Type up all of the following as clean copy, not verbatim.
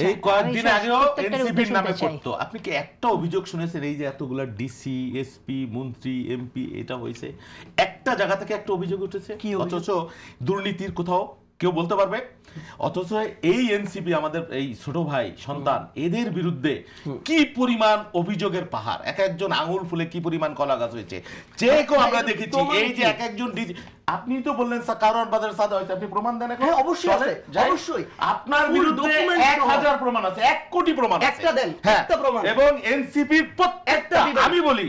এই কয়েকদিন আগেও এনসিপির নামে করতো। আপনি কি একটা অভিযোগ শুনেছেন এই যে এতগুলা ডিসি, এসপি, মন্ত্রী, এমপি এটা হয়েছে? একটা জায়গা থেকে একটা অভিযোগ উঠেছে? অথচ দুর্নীতির কোথাও কেউ বলতে পারবে? অথচ এই এনসিপি আমাদের এই ছোট ভাই সন্তান এদের বিরুদ্ধে কি পরিমাণ অভিযোগের পাহাড়, এক একজন আঙুল ফুলে কি পরিমাণ কলা গাছ হয়েছে চেকও আমরা দেখেছি। এই যে এক একজন আপনি তো বললেন কারণ বাজার সাদা হয়েছে, আপনি প্রমাণ দেন? হ্যাঁ অবশ্যই আছে, অবশ্যই আপনার বিরুদ্ধে 1000 প্রমাণ আছে, 1 কোটি প্রমাণ আছে। একটা দেন, একটা প্রমাণ। এবং এনসিপির প্রত্যেকটা আমি বলি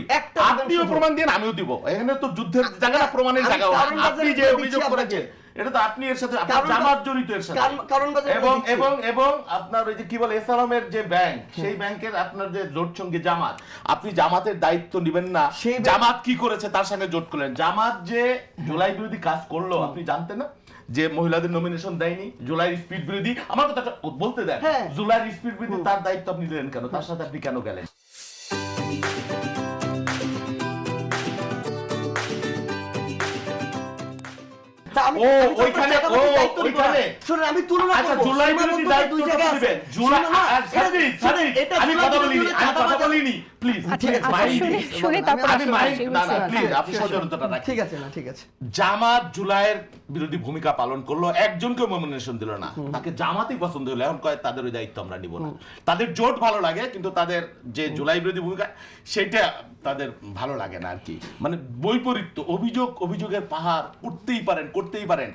আপনিও প্রমাণ দেন, আমিও দিব। এখানে তো যুদ্ধের জায়গা, প্রমাণের জায়গা। আপনি যে অভিযোগ করেছেন এটা তো আপনি এর সাথে জামাত জড়িত, এর সাথে এবং আপনার ওই যে কি বলে এসআলমের যে ব্যাংক, সেই ব্যাংকের আপনার যে জোট সঙ্গে জামাত, আপনি জামাতের দায়িত্ব নেবেন না? জামাত কি করেছে তার সঙ্গে জোট করলেন। জামাত যে জুলাই বিরোধী কাজ করলো আপনি জানতেন না? যে মহিলাদের নমিনেশন দেয়নি, জুলাই স্পিড বিরোধী, আমার কথা বলতে দেন, জুলাই স্পিড বিরোধী তার দায়িত্ব আপনি নিলেন কেন? তার সাথে আপনি কেন গেলেন? জামাত জুলাইয়ের বিরোধী ভূমিকা পালন করলো, একজনকে নমিনেশন দিল না, তাকে জামাতই পছন্দ হলো। এখন কয় তাদের ওই দায়িত্ব আমরা নিব না। তাদের জোট ভালো লাগে কিন্তু তাদের যে জুলাই বিরোধী ভূমিকা সেটা তাদের ভালো লাগে না আর কি। মানে বৈপরীত্য, অভিযোগের পাহাড় করতেই পারেন।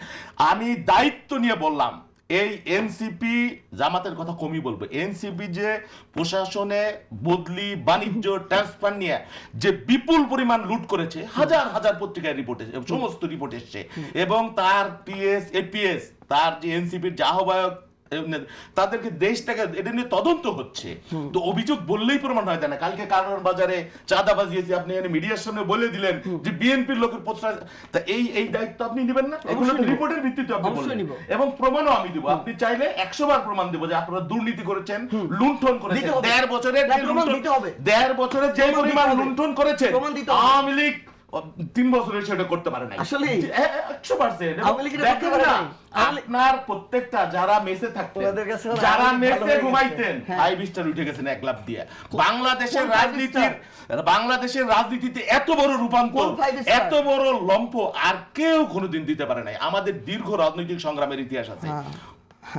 আমি দায়িত্ব নিয়ে বললাম, এই এনসিপি জামাতের কথা কমই বলবো। এনসিপি যে প্রশাসনে বদলি, বাণিজ্য, ট্রান্সফার নিয়ে যে বিপুল পরিমাণ লুট করেছে, হাজার হাজার পত্রিকায় রিপোর্ট এসেছে, সমস্ত রিপোর্ট এসছে। এবং তার পিএস, এপিএস, তার যে এনসিপির যে আহ্বায়ক, তাদেরকে দেশটাকে এটা নিয়ে তদন্ত হচ্ছে। তো অভিযোগ বললেই প্রমাণ হয় না। কালকে কারণ বাজারে চাঁদাবাজি হয়েছে, আপনি মিডিয়ার সামনে বলে দিলেন যে বিএনপির লোকের প্রশ্রয়, তা এই দায়িত্ব আপনি নেবেন না? এগুলো রিপোর্টের ভিত্তিতে আপনি বললেন এবং প্রমাণও আমি দিব। আপনি চাইলে 100 বার প্রমাণ দেব যে আপনারা দুর্নীতি করেছেন, লুণ্ঠন করেছেন। 1.5 বছরের যে পরিমাণ লুণ্ঠন করেছেন আওয়ামী লীগ 3 বছরে সেটা করতে পারে না। আসলে 100% আপনার প্রত্যেকটা যারা মেসে থাকতেন, যারা মেসে ঘুমাইতেন, 5 স্টার উঠে গেছেন 1 লাখ দিয়ে। বাংলাদেশের রাজনীতিতে এত বড় রূপান্তর, এত বড় লম্প আর কেউ কোনোদিন দিতে পারে নাই। আমাদের দীর্ঘ রাজনৈতিক সংগ্রামের ইতিহাস আছে।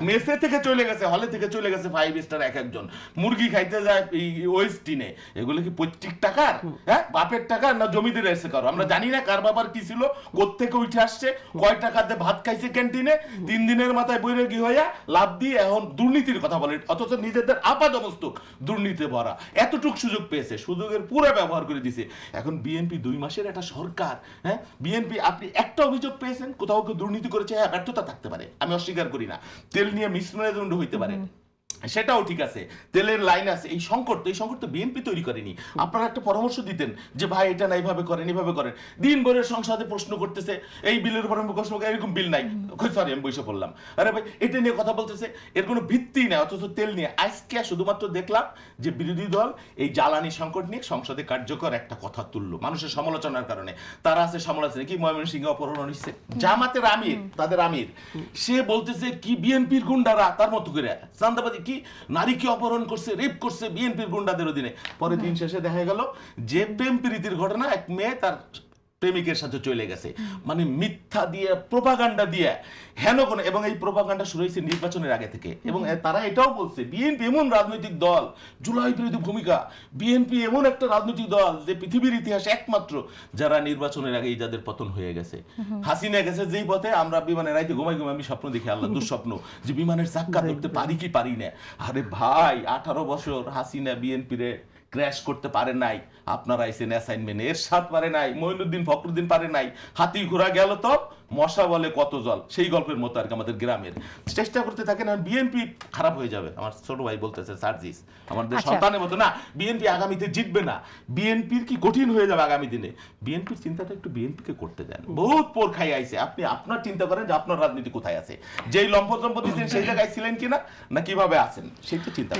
মেসে থেকে চলে গেছে, হলে থেকে চলে গেছে 5 স্টার এক একজন। মুরগি খাইতে যায় এই ওয়েস্টিনে। এগুলো কি পৈতৃক টাকার, হ্যাঁ বাপের টাকা না জমিদের এসে কারো? আমরা জানি না কার বাবার কি ছিল, কোত্থেকে উঠে আসছে, কয় টাকাতে ভাত খাইছে ক্যান্টিনে, 3 দিনের মাথায় বইরে গিয়ে হইয়া লাভ দিয়ে এখন দুর্নীতির কথা বলে। অথচ নিজেদের আপাদমস্তক দুর্নীতি ভরা, এতটুক সুযোগ পেয়েছে, সুযোগের পুরো ব্যবহার করে দিছে। এখন বিএনপি 2 মাসের একটা সরকার, হ্যাঁ বিএনপি আপনি একটা অভিযোগ পেয়েছেন কোথাও কেউ দুর্নীতি করেছে? হ্যাঁ ব্যর্থতা থাকতে পারে, আমি অস্বীকার করি না। তেল নিয়ে মিসম্যানেজমেন্ট হইতে পারে, সেটাও ঠিক আছে, তেলের লাইন আছে। এই সংকট তো বিএনপি তৈরি করেনি। আপনারা একটা পরামর্শ দিতেন যে ভাই এটা না এইভাবে করেন, এইভাবে করেন। দিন ভরের সংসদে প্রশ্ন করতেছে এই বিলের উপর প্রশ্ন, এরকম বিল নাই, সরি আমি বসে পড়লাম, আরে ভাই এটা নিয়ে কথা বলতেছে, এর কোনো ভিত্তি নেই। অথচ তেল নিয়ে আজকে শুধুমাত্র দেখলাম যে বিরোধী দল এই জ্বালানি সংকট নিয়ে সংসদে কার্যকর একটা কথা তুললো মানুষের সমালোচনার কারণে। তারা আছে সমালোচনা কি ময়মনসিংহে অপহরণ হচ্ছে, জামাতের আমির, তাদের আমির, সে বলতেছে কি বিএনপির গুন্ডারা তার মতো করে চাঁদাবাজি, কি নারীকে অপহরণ করছে, রেপ করছে বিএনপির গুন্ডাদের অধীনে। পরে দিন শেষে দেখা গেল যে প্রেম প্রীতির ঘটনা, এক মেয়ে তার প্রেমিকের সাথে চলে গেছে। মানে মিথ্যা দিয়ে, প্রোপাগান্ডা দিয়ে হেন কোন, এবং এই প্রোপাগান্ডা শুরু হয়েছে নির্বাচনের আগে থেকে। এবং তারা এটাও বলছে বিএনপি এমন রাজনৈতিক দল, জুলাই বিরোধী ভূমিকা, বিএনপি এমন একটা রাজনৈতিক দল যে পৃথিবীর ইতিহাসে একমাত্র যারা নির্বাচনের আগে যাদের পতন হয়ে গেছে। হাসিনা গেছে যেই পথে, আমরা বিমানে রাইতে ঘুমাই আমি স্বপ্ন দেখি, আল্লাহ দুঃস্বপ্ন, যে বিমানের চাক্কা ধরতে পারি কি পারি না। আরে ভাই 18 বছর হাসিনা বিএনপি রে ক্র্যাশ করতে পারে নাই, আপনারা আইসেন অ্যাসাইনমেন্ট। এরশাদ পারে নাই, মঈনুদ্দিন ফখরুদ্দিন পারে নাই, হাতি ঘোড়া গেল তো মশা বলে কত জল, সেই গল্পের মতো আর কি আমাদের গ্রামের। চেষ্টা করতে থাকেন, বিএনপি খারাপ হয়ে যাবে। আমার ছোট ভাই বলতেছে সার্জিস, আমাদের সন্তানের মতো না, বিএনপি আগামীতে জিতবে না, বিএনপির কি কঠিন হয়ে যাবে আগামী দিনে। বিএনপির চিন্তাটা একটু বিএনপিকে করতে দেন, বহুত পোর খাই আইছে। আপনি আপনার চিন্তা করেন যে আপনার রাজনীতি কোথায় আছে, যেই লম্পট দিচ্ছেন সেই জায়গায় ছিলেন কিনা, না কিভাবে আছেন, সেটা চিন্তা